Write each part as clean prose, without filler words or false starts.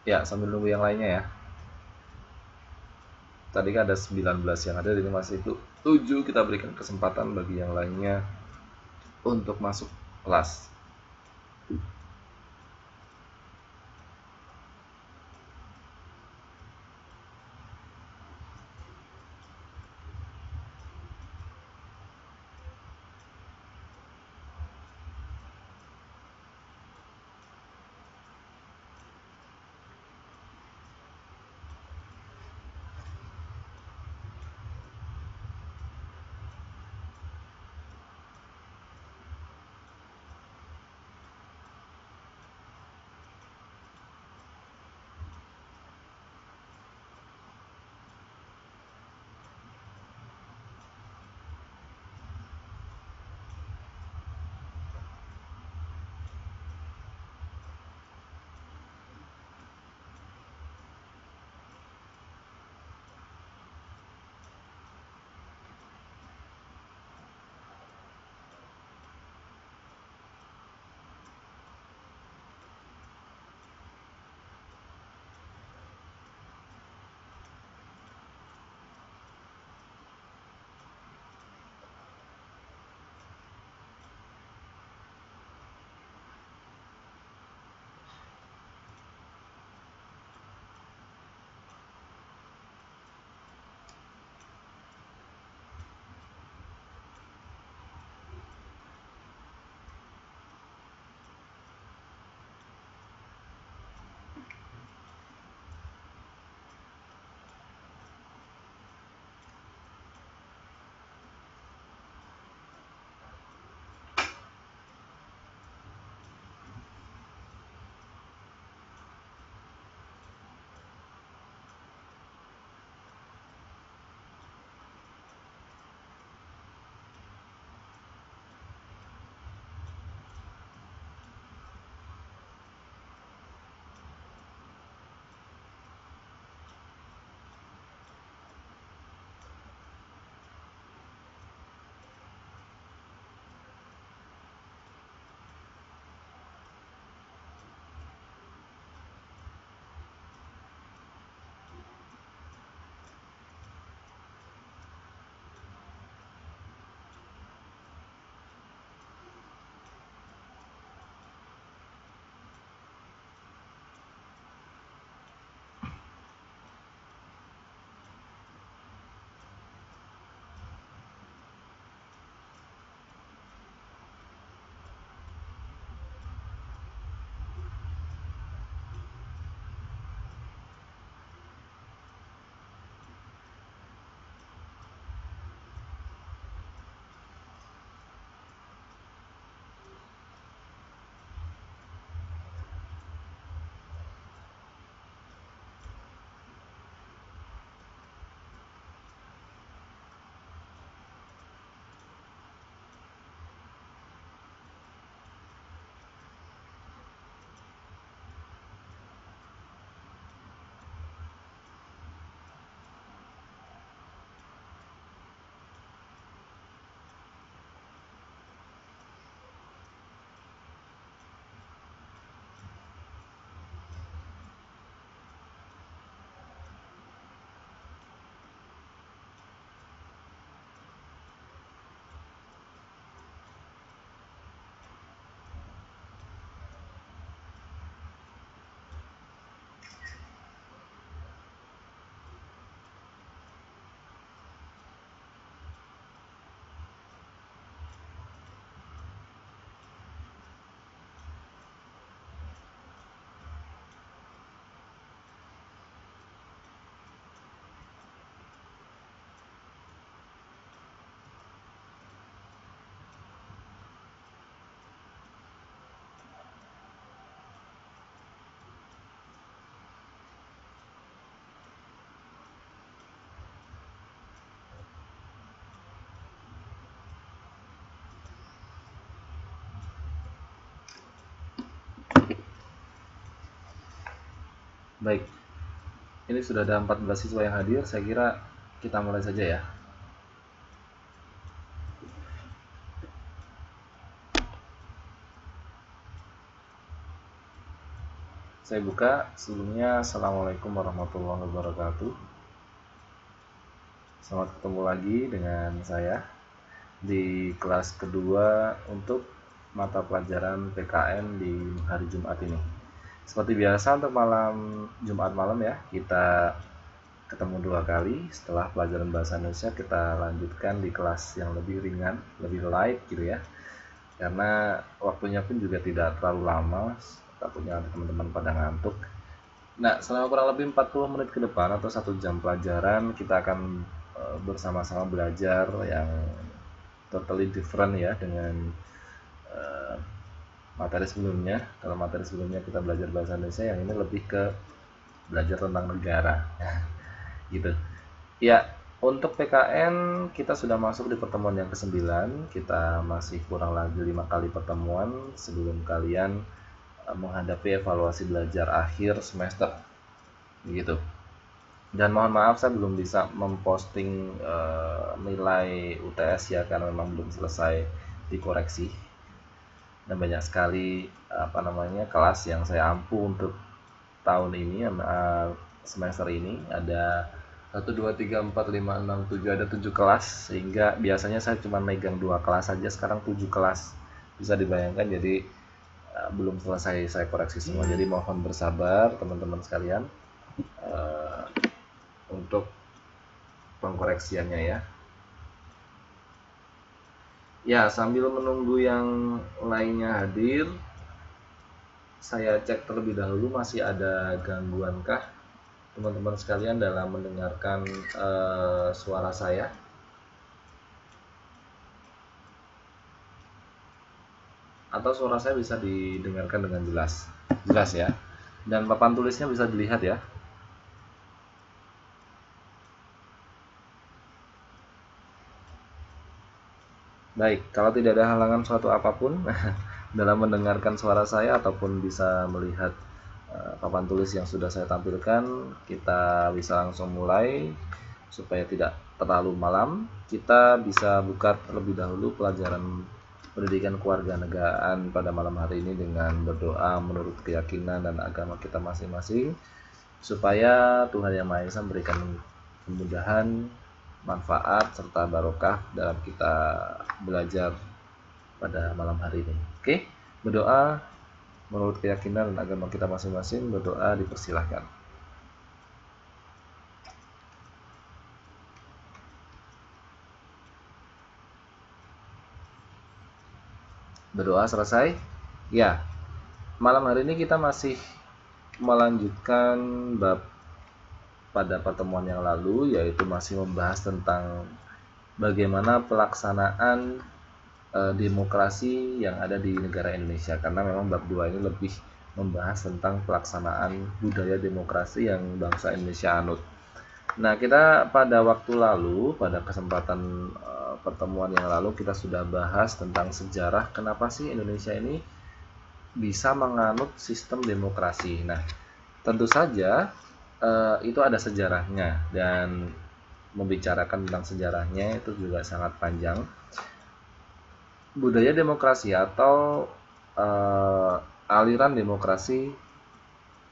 Ya, sambil nunggu yang lainnya ya. Tadi kan ada 19 yang ada, ini masih 7. Kita berikan kesempatan bagi yang lainnya untuk masuk kelas. Baik, ini sudah ada 14 siswa yang hadir. Saya kira kita mulai saja ya. Saya buka. Sebelumnya, Assalamualaikum warahmatullahi wabarakatuh. Selamat ketemu lagi dengan saya di kelas kedua untuk mata pelajaran PKN di hari Jumat ini. Seperti biasa untuk malam Jumat malam ya, kita ketemu dua kali. Setelah pelajaran bahasa Indonesia, kita lanjutkan di kelas yang lebih ringan, lebih light gitu ya. Karena waktunya pun juga tidak terlalu lama, takutnya teman-teman pada ngantuk. Nah, selama kurang lebih 40 menit ke depan atau 1 jam pelajaran, kita akan bersama-sama belajar yang totally different ya dengan materi sebelumnya. Kalau materi sebelumnya kita belajar bahasa Indonesia, yang ini lebih ke belajar tentang negara gitu ya. Untuk PKN kita sudah masuk di pertemuan yang ke-9. Kita masih kurang lagi 5 kali pertemuan sebelum kalian menghadapi evaluasi belajar akhir semester gitu. Dan mohon maaf saya belum bisa memposting nilai UTS ya, karena memang belum selesai dikoreksi. Dan banyak sekali kelas yang saya ampu untuk tahun ini, semester ini. Ada 1, 2, 3, 4, 5, 6, 7, ada 7 kelas, sehingga biasanya saya cuma megang 2 kelas saja, sekarang 7 kelas. Bisa dibayangkan, jadi belum selesai saya koreksi semua. Jadi mohon bersabar teman-teman sekalian untuk pengkoreksiannya ya. Ya, sambil menunggu yang lainnya hadir, saya cek terlebih dahulu masih ada gangguankah teman-teman sekalian dalam mendengarkan suara saya. Atau suara saya bisa didengarkan dengan jelas ya, dan papan tulisnya bisa dilihat ya. Baik, kalau tidak ada halangan suatu apapun dalam mendengarkan suara saya ataupun bisa melihat papan tulis yang sudah saya tampilkan, kita bisa langsung mulai. Supaya tidak terlalu malam, kita bisa buka terlebih dahulu pelajaran pendidikan kewarganegaraan pada malam hari ini dengan berdoa menurut keyakinan dan agama kita masing-masing, supaya Tuhan Yang Maha Esa memberikan kemudahan, manfaat, serta barokah dalam kita belajar pada malam hari ini. Oke, berdoa menurut keyakinan dan agama kita masing-masing. Berdoa dipersilahkan. Berdoa selesai? Ya, malam hari ini kita masih melanjutkan bab pada pertemuan yang lalu, yaitu masih membahas tentang bagaimana pelaksanaan demokrasi yang ada di negara Indonesia, karena memang bab 2 ini lebih membahas tentang pelaksanaan budaya demokrasi yang bangsa Indonesia anut. Nah, kita pada waktu lalu, pada kesempatan pertemuan yang lalu, kita sudah bahas tentang sejarah kenapa sih Indonesia ini bisa menganut sistem demokrasi. Nah, tentu saja itu ada sejarahnya, dan membicarakan tentang sejarahnya itu juga sangat panjang. Budaya demokrasi atau aliran demokrasi,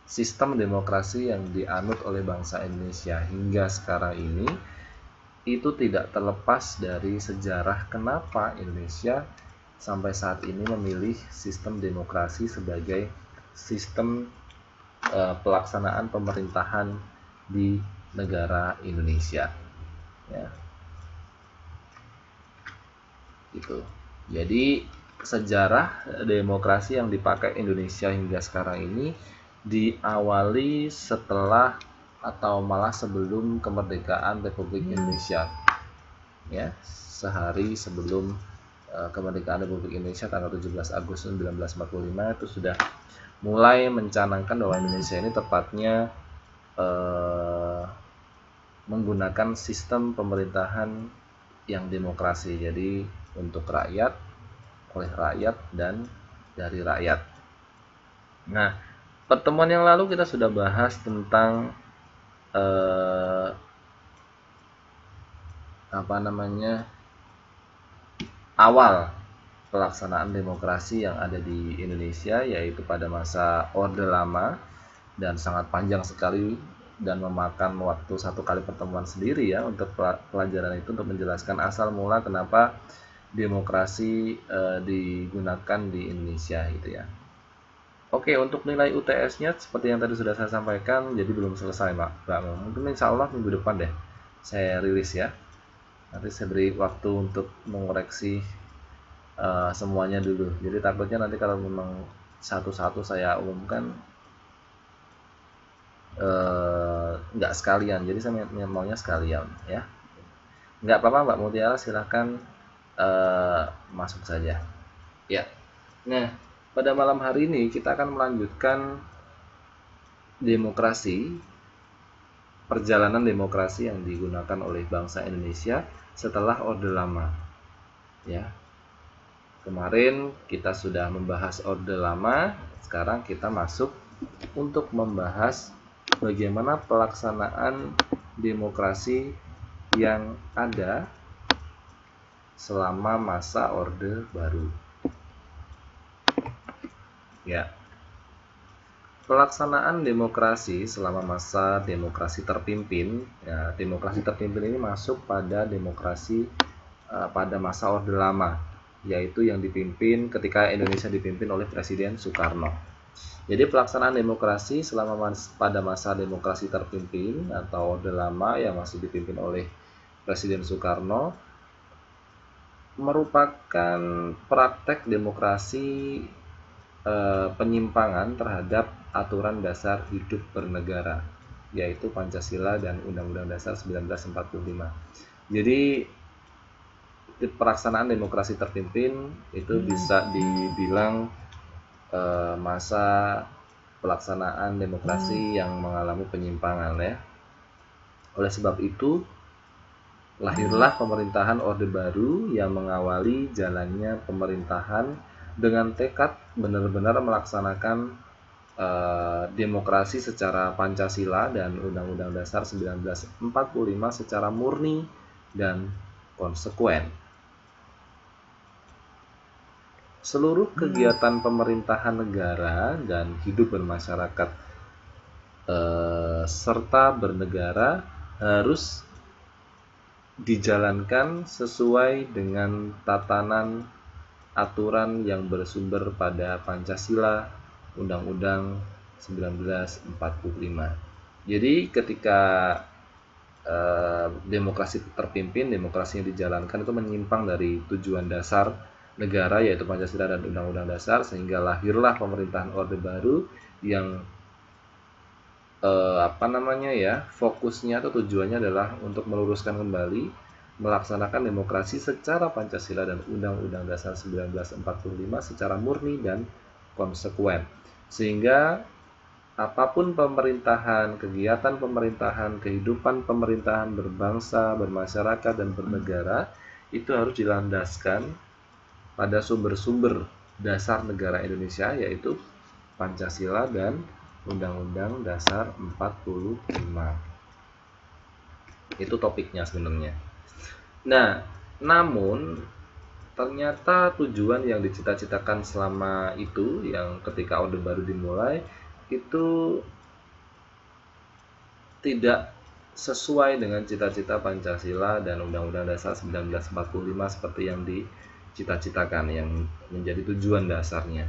sistem demokrasi yang dianut oleh bangsa Indonesia hingga sekarang ini itu tidak terlepas dari sejarah kenapa Indonesia sampai saat ini memilih sistem demokrasi sebagai sistem pelaksanaan pemerintahan di negara Indonesia ya. Gitu. Jadi sejarah demokrasi yang dipakai Indonesia hingga sekarang ini diawali setelah atau malah sebelum kemerdekaan Republik Indonesia ya, sehari sebelum kemerdekaan Republik Indonesia tanggal 17 Agustus 1945 itu sudah mulai mencanangkan bahwa Indonesia ini tepatnya menggunakan sistem pemerintahan yang demokrasi, jadi untuk rakyat, oleh rakyat, dan dari rakyat. Nah, pertemuan yang lalu kita sudah bahas tentang awal pelaksanaan demokrasi yang ada di Indonesia, yaitu pada masa Orde Lama dan sangat panjang sekali dan memakan waktu satu kali pertemuan sendiri ya untuk pelajaran itu, untuk menjelaskan asal mula kenapa demokrasi digunakan di Indonesia gitu ya. Oke, untuk nilai UTS-nya seperti yang tadi sudah saya sampaikan, jadi belum selesai Mbak. Mungkin insya Allah minggu depan deh saya rilis ya. Nanti saya beri waktu untuk mengoreksi semuanya dulu. Jadi takutnya nanti kalau memang satu-satu saya umumkan nggak sekalian, jadi saya maunya sekalian ya. Nggak apa-apa Mbak Mutiara, silahkan masuk saja ya. Nah, pada malam hari ini kita akan melanjutkan demokrasi, perjalanan demokrasi yang digunakan oleh bangsa Indonesia setelah Orde Lama ya. Kemarin kita sudah membahas Orde Lama, sekarang kita masuk untuk membahas bagaimana pelaksanaan demokrasi yang ada selama masa Orde Baru. Ya. Pelaksanaan demokrasi selama masa demokrasi terpimpin, ya, demokrasi terpimpin ini masuk pada demokrasi pada masa Orde Lama, yaitu yang dipimpin ketika Indonesia dipimpin oleh Presiden Soekarno. Jadi pelaksanaan demokrasi selama pada masa demokrasi terpimpin atau Orde Lama yang masih dipimpin oleh Presiden Soekarno merupakan praktek demokrasi penyimpangan terhadap aturan dasar hidup bernegara, yaitu Pancasila dan Undang-Undang Dasar 1945. Jadi pelaksanaan demokrasi terpimpin itu bisa dibilang masa pelaksanaan demokrasi yang mengalami penyimpangan ya. Oleh sebab itu lahirlah pemerintahan Orde Baru yang mengawali jalannya pemerintahan dengan tekad benar-benar melaksanakan demokrasi secara Pancasila dan Undang-Undang Dasar 1945 secara murni dan konsekuen. Seluruh kegiatan pemerintahan negara dan hidup bermasyarakat serta bernegara harus dijalankan sesuai dengan tatanan aturan yang bersumber pada Pancasila, Undang-Undang 1945. Jadi ketika demokrasi terpimpin, demokrasi yang dijalankan itu menyimpang dari tujuan dasar negara yaitu Pancasila dan Undang-Undang Dasar, sehingga lahirlah pemerintahan Orde Baru yang fokusnya atau tujuannya adalah untuk meluruskan kembali, melaksanakan demokrasi secara Pancasila dan Undang-Undang Dasar 1945 secara murni dan konsekuen, sehingga apapun pemerintahan, kegiatan pemerintahan, kehidupan pemerintahan berbangsa, bermasyarakat, dan bernegara itu harus dilandaskan pada sumber-sumber dasar negara Indonesia, yaitu Pancasila dan Undang-Undang Dasar 45. Itu topiknya sebenarnya. Nah, namun ternyata tujuan yang dicita-citakan selama itu, yang ketika Orde Baru dimulai, itu tidak sesuai dengan cita-cita Pancasila dan Undang-Undang Dasar 1945 seperti yang dicita-citakan, yang menjadi tujuan dasarnya.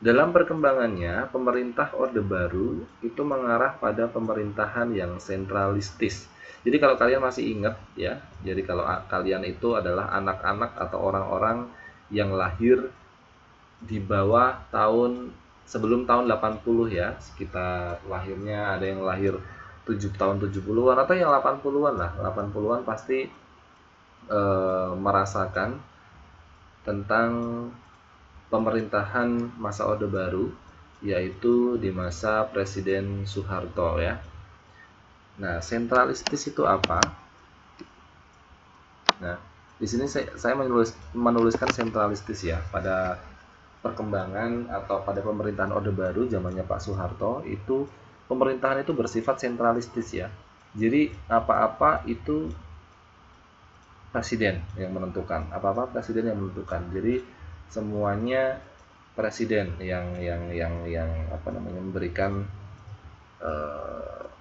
Dalam perkembangannya, pemerintah Orde Baru itu mengarah pada pemerintahan yang sentralistis. Jadi kalau kalian masih ingat ya, jadi kalau kalian itu adalah anak-anak atau orang-orang yang lahir di bawah sebelum tahun 80 ya, sekitar lahirnya ada yang lahir tahun 70-an atau yang 80-an lah. 80-an pasti merasakan tentang pemerintahan masa Orde Baru, yaitu di masa Presiden Soeharto ya. Nah, sentralistis itu apa? Nah, di sini saya menuliskan sentralistis ya, pada perkembangan atau pada pemerintahan Orde Baru zamannya Pak Soeharto itu pemerintahan itu bersifat sentralistis ya. Jadi apa-apa itu presiden yang menentukan. Apa-apa presiden yang menentukan. Jadi semuanya presiden yang memberikan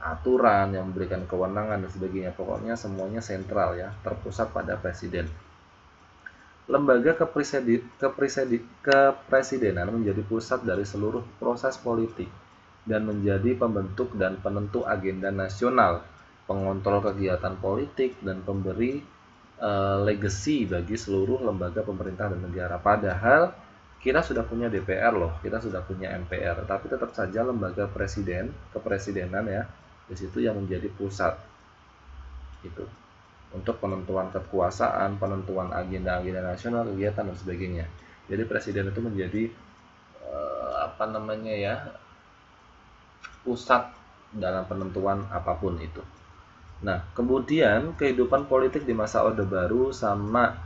aturan, yang memberikan kewenangan dan sebagainya. Pokoknya semuanya sentral ya, terpusat pada presiden. Lembaga kepresidenan menjadi pusat dari seluruh proses politik dan menjadi pembentuk dan penentu agenda nasional, pengontrol kegiatan politik, dan pemberi legacy bagi seluruh lembaga pemerintah dan negara. Padahal kita sudah punya DPR loh, kita sudah punya MPR, tapi tetap saja lembaga kepresidenan ya, di situ yang menjadi pusat itu untuk penentuan kekuasaan, penentuan agenda-agenda nasional, kegiatan dan sebagainya. Jadi presiden itu menjadi pusat dalam penentuan apapun itu. Nah, kemudian kehidupan politik di masa Orde Baru sama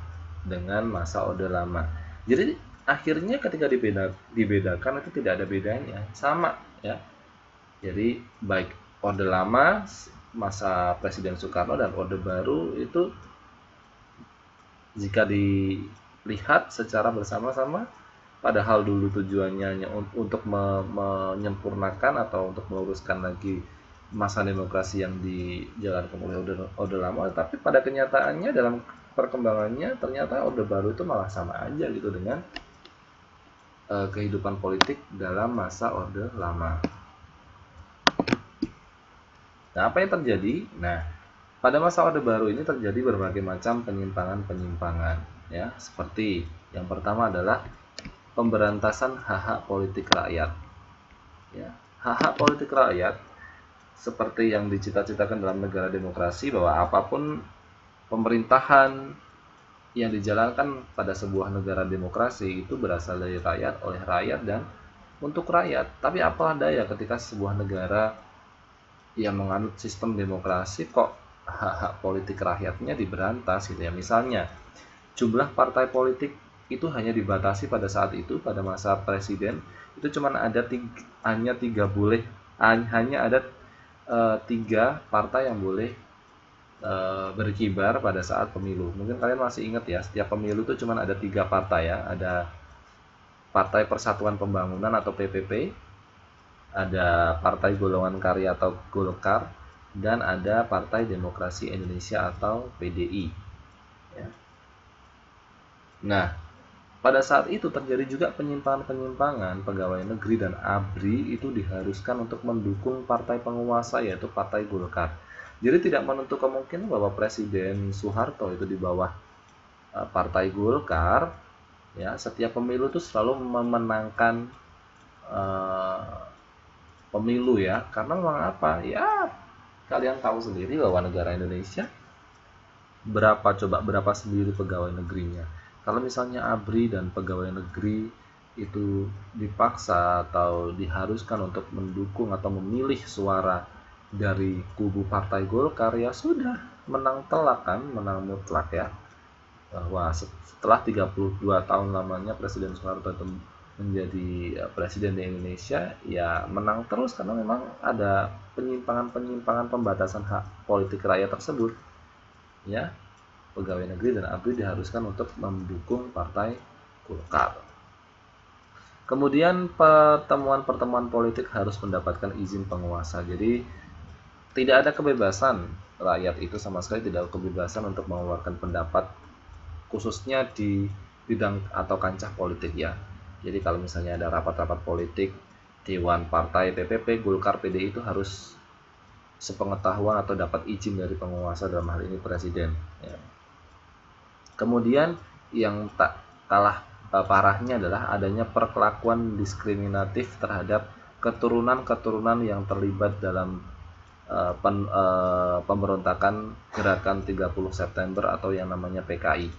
dengan masa Orde Lama. Jadi akhirnya ketika dibedakan itu tidak ada bedanya, sama ya. Jadi baik Orde Lama masa Presiden Soekarno dan Orde Baru itu jika dilihat secara bersama-sama, padahal dulu tujuannya untuk menyempurnakan atau untuk meluruskan lagi masa demokrasi yang dijalankan oleh Orde Lama, tapi pada kenyataannya dalam perkembangannya ternyata Orde Baru itu malah sama aja gitu dengan kehidupan politik dalam masa Orde Lama. Nah, apa yang terjadi? Nah, pada masa Orde Baru ini terjadi berbagai macam penyimpangan-penyimpangan ya, seperti yang pertama adalah pemberantasan hak-hak politik rakyat. Ya, hak-hak politik rakyat seperti yang dicita-citakan dalam negara demokrasi, bahwa apapun pemerintahan yang dijalankan pada sebuah negara demokrasi itu berasal dari rakyat, oleh rakyat, dan untuk rakyat. Tapi apalah daya ketika sebuah negara yang menganut sistem demokrasi kok hak-hak politik rakyatnya diberantas gitu ya. Misalnya jumlah partai politik itu hanya dibatasi pada saat itu, pada masa presiden itu hanya ada 3 partai yang boleh berkibar pada saat pemilu. Mungkin kalian masih ingat ya, setiap pemilu itu cuma ada 3 partai ya. Ada Partai Persatuan Pembangunan atau PPP, ada Partai Golongan Karya atau Golkar, dan ada Partai Demokrasi Indonesia atau PDI. Ya. Nah, pada saat itu terjadi juga penyimpangan-penyimpangan. Pegawai negeri dan ABRI itu diharuskan untuk mendukung partai penguasa, yaitu Partai Golkar. Jadi tidak menutup kemungkinan bahwa Presiden Soeharto itu di bawah Partai Golkar, ya, setiap pemilu itu selalu memenangkan pemilu ya. Karena memang apa? Ya, kalian tahu sendiri bahwa negara Indonesia berapa sendiri pegawai negerinya. Kalau misalnya ABRI dan pegawai negeri itu dipaksa atau diharuskan untuk mendukung atau memilih suara dari kubu Partai Golkar, ya sudah, menang telak kan, menang mutlak ya. Bahwa setelah 32 tahun lamanya Presiden Soeharto itu menjadi presiden di Indonesia, ya menang terus karena memang ada penyimpangan-penyimpangan pembatasan hak politik rakyat tersebut. Ya, pegawai negeri dan ABRI diharuskan untuk mendukung Partai Golkar. Kemudian pertemuan-pertemuan politik harus mendapatkan izin penguasa. Jadi tidak ada kebebasan rakyat itu, sama sekali tidak ada kebebasan untuk mengeluarkan pendapat, khususnya di bidang atau kancah politik ya. Jadi kalau misalnya ada rapat-rapat politik, Dewan Partai, PPP, Golkar, PDI itu harus sepengetahuan atau dapat izin dari penguasa, dalam hal ini presiden. Ya. Kemudian yang tak kalah parahnya adalah adanya perlakuan diskriminatif terhadap keturunan-keturunan yang terlibat dalam pemberontakan gerakan 30 September atau yang namanya PKI.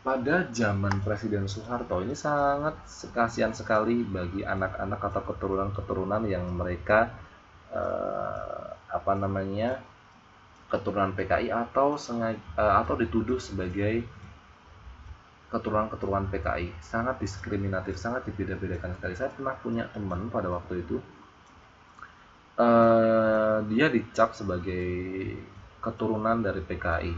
Pada zaman Presiden Soeharto ini sangat kasihan sekali bagi anak-anak atau keturunan-keturunan yang mereka keturunan PKI atau dituduh sebagai keturunan-keturunan PKI. Sangat diskriminatif, sangat dibeda-bedakan sekali. Saya pernah punya teman pada waktu itu, dia dicap sebagai keturunan dari PKI,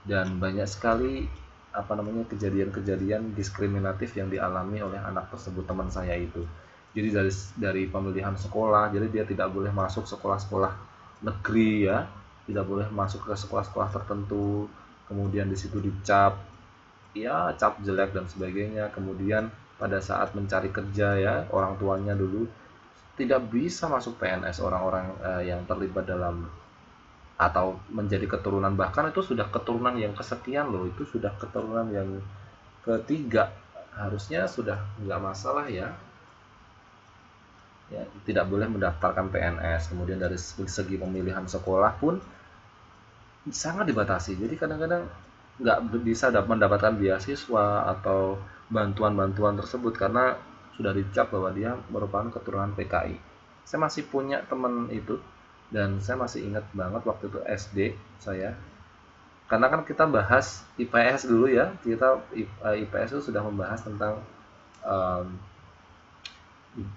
dan banyak sekali kejadian-kejadian diskriminatif yang dialami oleh anak tersebut, teman saya itu. Jadi dari pemilihan sekolah, jadi dia tidak boleh masuk sekolah-sekolah negeri ya, tidak boleh masuk ke sekolah-sekolah tertentu, kemudian di situ dicap, ya cap jelek dan sebagainya. Kemudian pada saat mencari kerja ya, orang tuanya dulu tidak bisa masuk PNS, orang-orang yang terlibat dalam atau menjadi keturunan, bahkan itu sudah keturunan yang kesekian loh, itu sudah keturunan yang ketiga, harusnya sudah nggak masalah ya. Ya, tidak boleh mendaftarkan PNS. Kemudian dari segi pemilihan sekolah pun sangat dibatasi. Jadi kadang-kadang nggak bisa mendapatkan beasiswa atau bantuan-bantuan tersebut karena sudah dicap bahwa dia merupakan keturunan PKI. Saya masih punya teman itu dan saya masih ingat banget waktu itu SD saya. Karena kan kita bahas IPS dulu ya, kita IPS itu sudah membahas tentang um,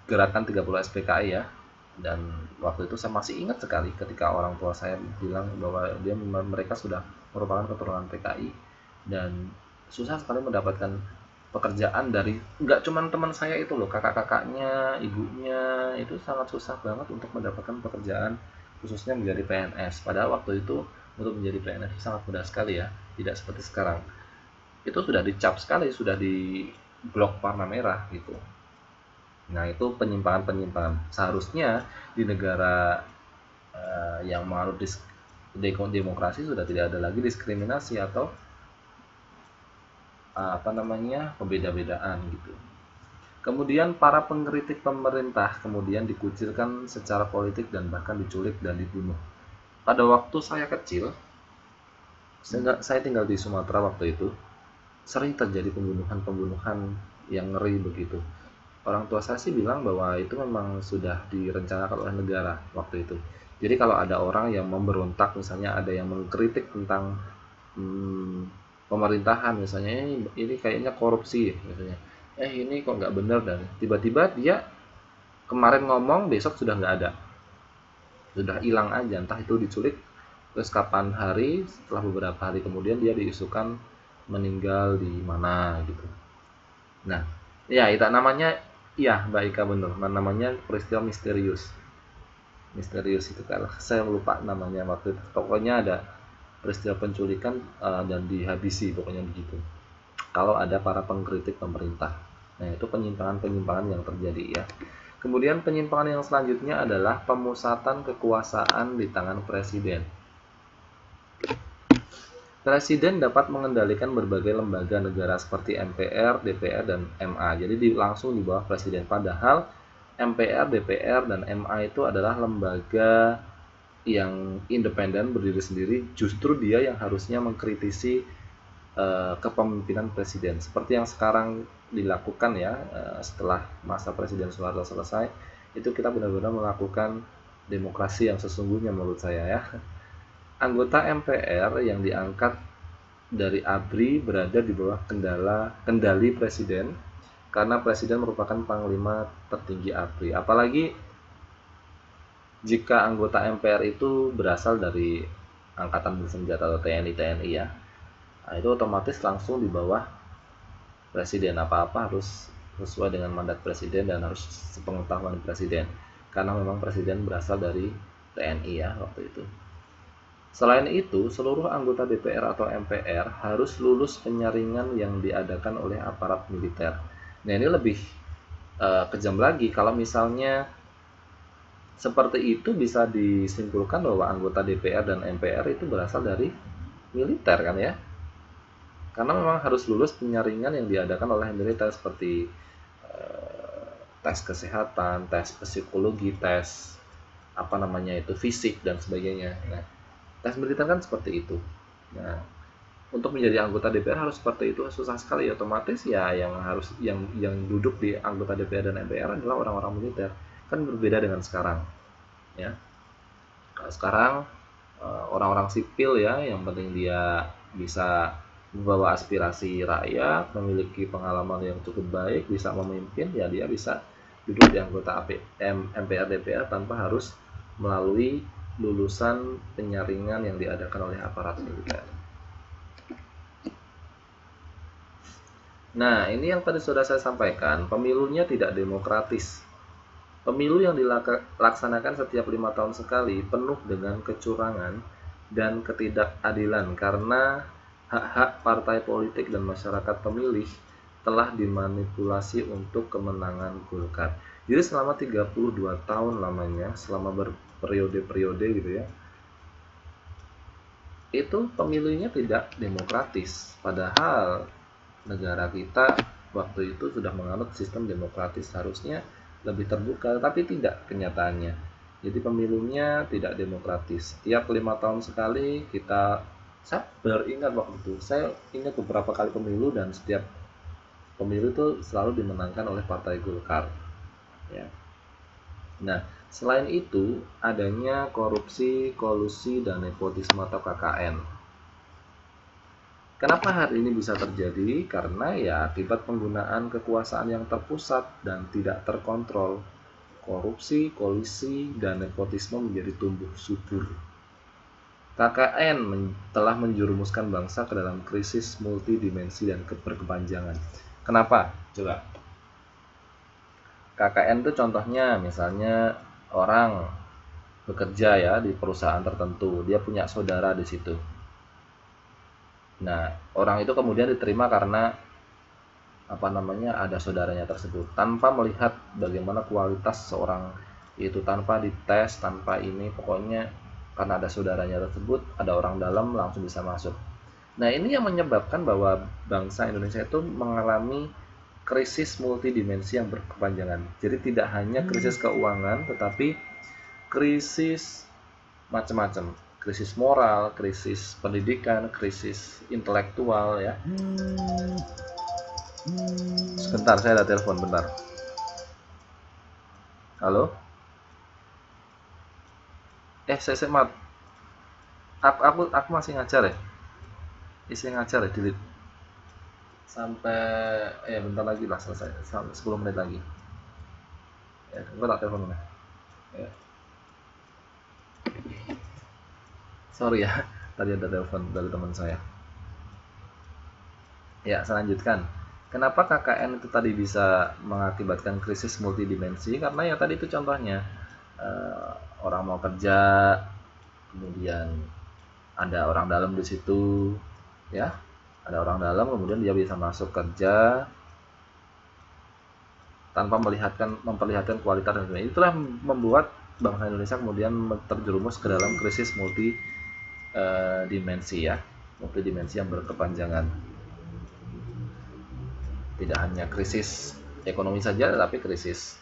gerakan 30 SPKI ya. Dan waktu itu saya masih ingat sekali ketika orang tua saya bilang bahwa mereka sudah merupakan keturunan PKI dan susah sekali mendapatkan pekerjaan dari nggak cuma teman saya itu loh, kakak-kakaknya, ibunya itu sangat susah banget untuk mendapatkan pekerjaan khususnya menjadi PNS. Padahal waktu itu untuk menjadi PNS sangat mudah sekali ya, tidak seperti sekarang. Itu sudah dicap sekali, sudah di blok warna merah gitu. Nah, itu penyimpangan-penyimpangan. Seharusnya di negara yang menganut demokrasi sudah tidak ada lagi diskriminasi atau pembeda-bedaan gitu. Kemudian para pengkritik pemerintah kemudian dikucilkan secara politik dan bahkan diculik dan dibunuh. Pada waktu saya kecil, saya tinggal di Sumatera waktu itu, sering terjadi pembunuhan-pembunuhan yang ngeri begitu. Orang tua saya sih bilang bahwa itu memang sudah direncanakan oleh negara waktu itu. Jadi kalau ada orang yang memberontak, misalnya ada yang mengkritik tentang pemerintahan, misalnya ini kayaknya korupsi, misalnya, ini kok nggak benar, dan tiba-tiba dia kemarin ngomong besok sudah nggak ada, sudah hilang aja, entah itu diculik, terus kapan hari setelah beberapa hari kemudian dia diisukan meninggal di mana gitu. Nah, ya itu namanya, ya Mbak Ika bener, namanya peristiwa misterius. Misterius itu kan, saya lupa namanya waktu itu. Pokoknya ada peristiwa penculikan dan dihabisi, pokoknya begitu. Kalau ada para pengkritik pemerintah. Nah, itu penyimpangan-penyimpangan yang terjadi ya. Kemudian penyimpangan yang selanjutnya adalah pemusatan kekuasaan di tangan presiden. Presiden dapat mengendalikan berbagai lembaga negara seperti MPR, DPR, dan MA. Jadi langsung di bawah presiden. Padahal MPR, DPR, dan MA itu adalah lembaga yang independen, berdiri sendiri. Justru dia yang harusnya mengkritisi kepemimpinan presiden. Seperti yang sekarang dilakukan ya, setelah masa Presiden Soeharto selesai, itu kita benar-benar melakukan demokrasi yang sesungguhnya menurut saya ya. Anggota MPR yang diangkat dari ABRI berada di bawah kendali presiden karena presiden merupakan panglima tertinggi ABRI. Apalagi jika anggota MPR itu berasal dari angkatan bersenjata atau TNI ya. Nah, itu otomatis langsung di bawah presiden, apa-apa harus sesuai dengan mandat presiden dan harus sepengetahuan presiden karena memang presiden berasal dari TNI ya waktu itu. Selain itu, seluruh anggota DPR atau MPR harus lulus penyaringan yang diadakan oleh aparat militer. Nah, ini lebih kejam lagi. Kalau misalnya seperti itu, bisa disimpulkan bahwa anggota DPR dan MPR itu berasal dari militer kan ya. Karena memang harus lulus penyaringan yang diadakan oleh militer seperti tes kesehatan, tes psikologi, tes fisik dan sebagainya. Nah, tes militer kan seperti itu. Nah, untuk menjadi anggota DPR harus seperti itu, susah sekali. Otomatis ya yang duduk di anggota DPR dan MPR adalah orang-orang militer. Kan berbeda dengan sekarang. Ya. Kalau sekarang orang-orang sipil ya, yang penting dia bisa membawa aspirasi rakyat, memiliki pengalaman yang cukup baik, bisa memimpin, ya dia bisa duduk di anggota MPR DPR tanpa harus melalui lulusan penyaringan yang diadakan oleh aparat militer. Nah, ini yang tadi sudah saya sampaikan, pemilunya tidak demokratis. Pemilu yang dilaksanakan setiap 5 tahun sekali penuh dengan kecurangan dan ketidakadilan karena hak-hak partai politik dan masyarakat pemilih telah dimanipulasi untuk kemenangan Golkar. Jadi selama 32 tahun lamanya, selama berperiode-periode gitu ya, itu pemilunya tidak demokratis. Padahal negara kita waktu itu sudah menganut sistem demokratis, harusnya lebih terbuka, tapi tidak kenyataannya. Jadi pemilunya tidak demokratis. Tiap 5 tahun sekali saya beringat waktu itu, saya ingat beberapa kali pemilu dan setiap pemilu itu selalu dimenangkan oleh Partai Golkar. Ya. Nah, selain itu adanya korupsi, kolusi, dan nepotisme atau KKN. Kenapa hal ini bisa terjadi? Karena ya akibat penggunaan kekuasaan yang terpusat dan tidak terkontrol, korupsi, kolusi, dan nepotisme menjadi tumbuh subur. KKN telah menjerumuskan bangsa ke dalam krisis multidimensi dan berkepanjangan. Kenapa? Coba. KKN itu contohnya misalnya orang bekerja ya di perusahaan tertentu, dia punya saudara di situ. Nah, orang itu kemudian diterima karena ada saudaranya tersebut, tanpa melihat bagaimana kualitas seorang itu, tanpa dites, tanpa ini, pokoknya karena ada saudaranya tersebut, ada orang dalam langsung bisa masuk. Nah, ini yang menyebabkan bahwa bangsa Indonesia itu mengalami krisis multidimensi yang berkepanjangan. Jadi tidak hanya krisis keuangan, tetapi krisis macam-macam. Krisis moral, krisis pendidikan, krisis intelektual ya. Sebentar, saya ada telepon, bentar. Halo? Saya mat. Aku masih ngajar ya? Isi ngajar ya, delete. Sampai bentar lagi lah selesai. 10 menit lagi. Ya, aku tak telepon ya. Sorry ya, tadi ada telepon dari teman saya. Ya, saya lanjutkan. Kenapa KKN itu tadi bisa mengakibatkan krisis multidimensi? Karena ya tadi itu contohnya, orang mau kerja, kemudian ada orang dalam di situ, ya, ada orang dalam, kemudian dia bisa masuk kerja tanpa memperlihatkan kualitas dan sebagainya. Itulah membuat bangsa Indonesia kemudian terjerumus ke dalam krisis multidimensi ya, multidimensi yang berkepanjangan. Tidak hanya krisis ekonomi saja, tapi krisis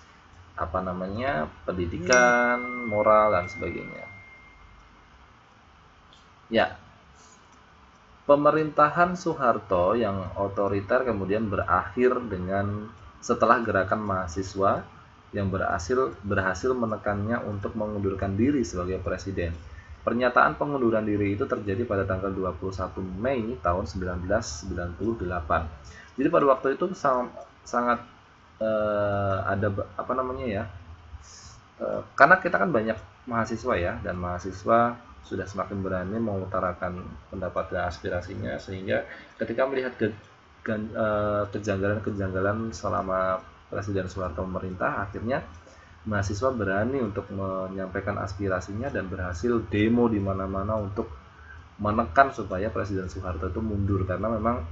pendidikan, moral dan sebagainya. Ya, pemerintahan Soeharto yang otoriter kemudian berakhir setelah gerakan mahasiswa yang berhasil menekannya untuk mengundurkan diri sebagai presiden. Pernyataan pengunduran diri itu terjadi pada tanggal 21 Mei tahun 1998. Jadi pada waktu itu sangat karena kita kan banyak mahasiswa ya, dan mahasiswa sudah semakin berani mengutarakan pendapat dan aspirasinya, sehingga ketika melihat kejanggalan selama Presiden Soeharto memerintah, akhirnya mahasiswa berani untuk menyampaikan aspirasinya dan berhasil demo di mana-mana untuk menekan supaya Presiden Soeharto itu mundur, karena memang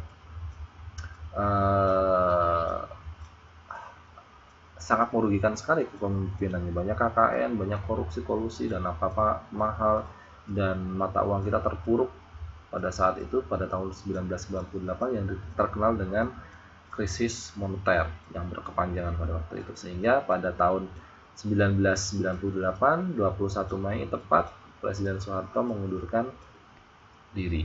sangat merugikan sekali kepemimpinannya. Banyak KKN, banyak korupsi, kolusi, dan apa-apa mahal, dan mata uang kita terpuruk pada saat itu, pada tahun 1998 yang terkenal dengan krisis moneter yang berkepanjangan pada waktu itu. Sehingga pada tahun 1998, 21 Mei tepat, Presiden Soeharto mengundurkan diri.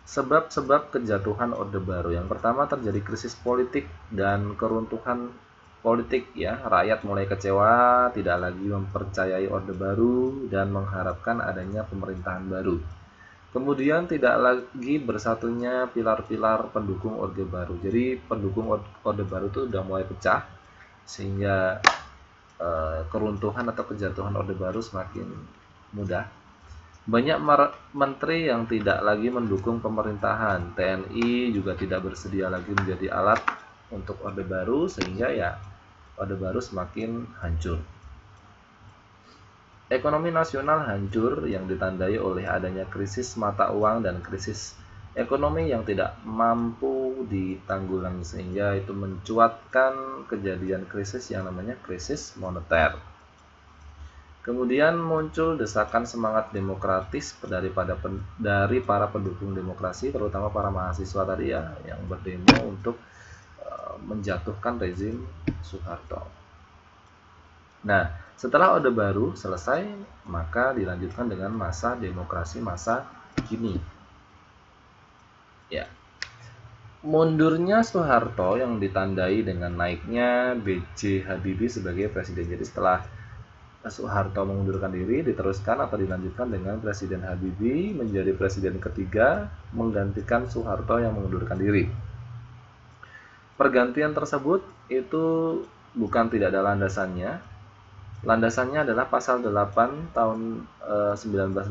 Sebab-sebab kejatuhan Orde Baru. Yang pertama, terjadi krisis politik dan keruntuhan politik ya. Rakyat mulai kecewa, tidak lagi mempercayai Orde Baru dan mengharapkan adanya pemerintahan baru. Kemudian tidak lagi bersatunya pilar-pilar pendukung Orde Baru. Jadi pendukung Orde Baru itu sudah mulai pecah, sehingga keruntuhan atau kejatuhan Orde Baru semakin mudah. Banyak menteri yang tidak lagi mendukung pemerintahan, TNI juga tidak bersedia lagi menjadi alat untuk Orde Baru, sehingga ya Orde Baru semakin hancur. Ekonomi nasional hancur yang ditandai oleh adanya krisis mata uang dan krisis ekonomi yang tidak mampu ditanggulangi, sehingga itu mencuatkan kejadian krisis yang namanya krisis moneter. Kemudian muncul desakan semangat demokratis dari para pendukung demokrasi, terutama para mahasiswa tadi ya, yang berdemo untuk menjatuhkan rezim Soeharto. Nah, setelah Orde Baru selesai, maka dilanjutkan dengan masa demokrasi masa kini. Ya. Mundurnya Soeharto yang ditandai dengan naiknya B.J. Habibie sebagai presiden. Jadi setelah Soeharto mengundurkan diri, diteruskan atau dilanjutkan dengan Presiden Habibie menjadi presiden ketiga menggantikan Soeharto yang mengundurkan diri. Pergantian tersebut itu bukan tidak ada landasannya. Landasannya adalah pasal 8 tahun 1945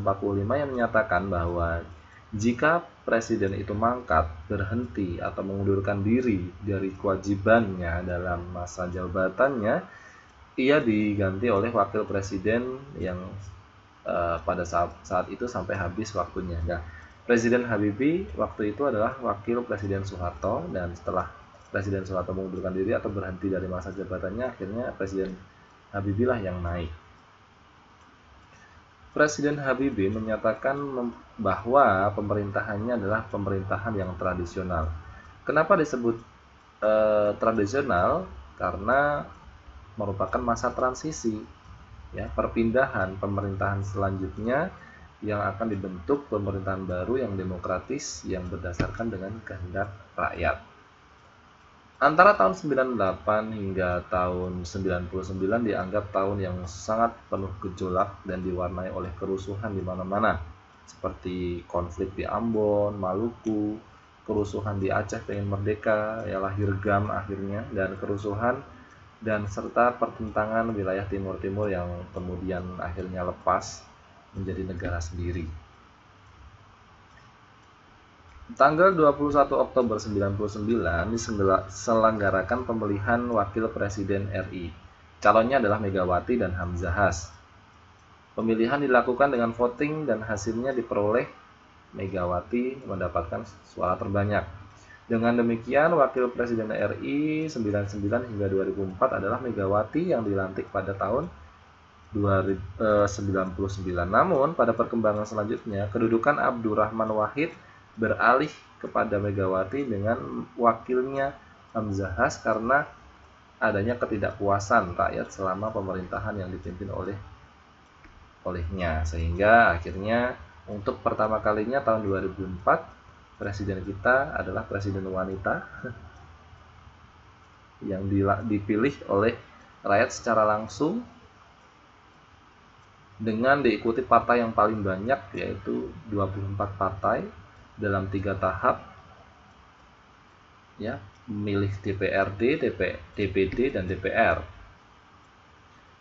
yang menyatakan bahwa jika presiden itu mangkat, berhenti, atau mengundurkan diri dari kewajibannya dalam masa jabatannya, ia diganti oleh wakil presiden yang pada saat itu sampai habis waktunya. Nah, Presiden Habibie waktu itu adalah wakil Presiden Soeharto, dan setelah Presiden Soeharto mengundurkan diri atau berhenti dari masa jabatannya, akhirnya Presiden Habibie lah yang naik. Presiden Habibie menyatakan bahwa pemerintahannya adalah pemerintahan yang tradisional. Kenapa disebut tradisional? Karena merupakan masa transisi, ya, perpindahan pemerintahan selanjutnya yang akan dibentuk pemerintahan baru yang demokratis yang berdasarkan dengan kehendak rakyat. Antara tahun 98 hingga tahun 99 dianggap tahun yang sangat penuh gejolak dan diwarnai oleh kerusuhan di mana-mana, seperti konflik di Ambon, Maluku, kerusuhan di Aceh pengen merdeka, ya lahir GAM akhirnya, dan kerusuhan dan serta pertentangan wilayah Timur-Timur yang kemudian akhirnya lepas menjadi negara sendiri. Tanggal 21 Oktober 1999 diselenggarakan pemilihan Wakil Presiden RI. Calonnya adalah Megawati dan Hamzahas. Pemilihan dilakukan dengan voting dan hasilnya diperoleh Megawati mendapatkan suara terbanyak. Dengan demikian, Wakil Presiden RI 99 hingga 2004 adalah Megawati yang dilantik pada tahun 1999. Namun, pada perkembangan selanjutnya, kedudukan Abdurrahman Wahid beralih kepada Megawati dengan wakilnya Hamzahas karena adanya ketidakpuasan rakyat selama pemerintahan yang dipimpin olehnya, sehingga akhirnya untuk pertama kalinya tahun 2004 presiden kita adalah presiden wanita yang dipilih oleh rakyat secara langsung dengan diikuti partai yang paling banyak, yaitu 24 partai dalam 3 tahap, ya, memilih DPRD, DPD, dan DPR.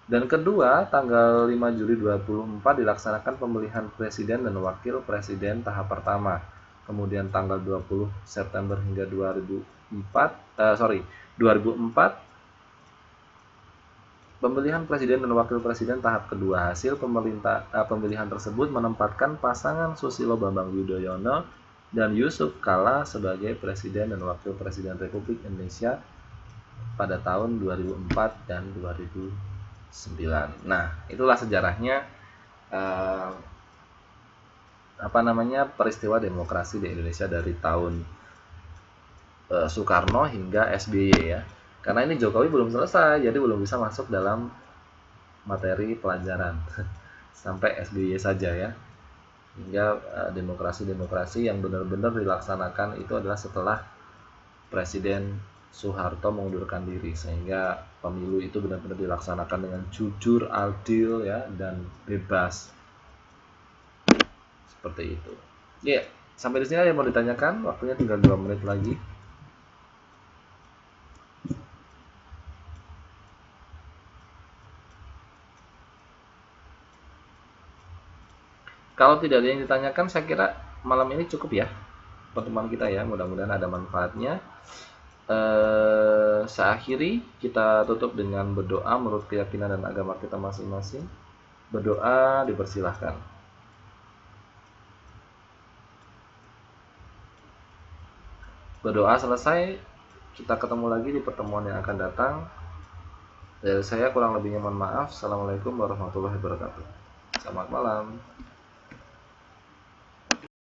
Dan kedua, tanggal 5 Juli 2004 dilaksanakan pemilihan presiden dan wakil presiden tahap pertama. Kemudian tanggal 20 September hingga 2004 pemilihan presiden dan wakil presiden tahap kedua. Hasil pemilihan tersebut menempatkan pasangan Susilo Bambang Yudhoyono dan Yusuf Kala sebagai presiden dan wakil presiden Republik Indonesia pada tahun 2004 dan 2009. Nah, itulah sejarahnya peristiwa demokrasi di Indonesia dari tahun Soekarno hingga SBY, ya. Karena ini Jokowi belum selesai, jadi belum bisa masuk dalam materi pelajaran sampai SBY saja, ya. Hingga demokrasi yang benar-benar dilaksanakan itu adalah setelah Presiden Soeharto mengundurkan diri, sehingga pemilu itu benar-benar dilaksanakan dengan jujur, adil, ya, dan bebas. Seperti itu. Ya, sampai di sini ada yang mau ditanyakan? Waktunya tinggal 2 menit lagi. Kalau tidak ada yang ditanyakan, saya kira malam ini cukup ya pertemuan kita, ya. Mudah-mudahan ada manfaatnya. Saya akhiri, kita tutup dengan berdoa menurut keyakinan dan agama kita masing-masing. Berdoa dipersilahkan. Berdoa selesai, kita ketemu lagi di pertemuan yang akan datang. Dari saya kurang lebihnya mohon maaf. Assalamualaikum warahmatullahi wabarakatuh. Selamat malam.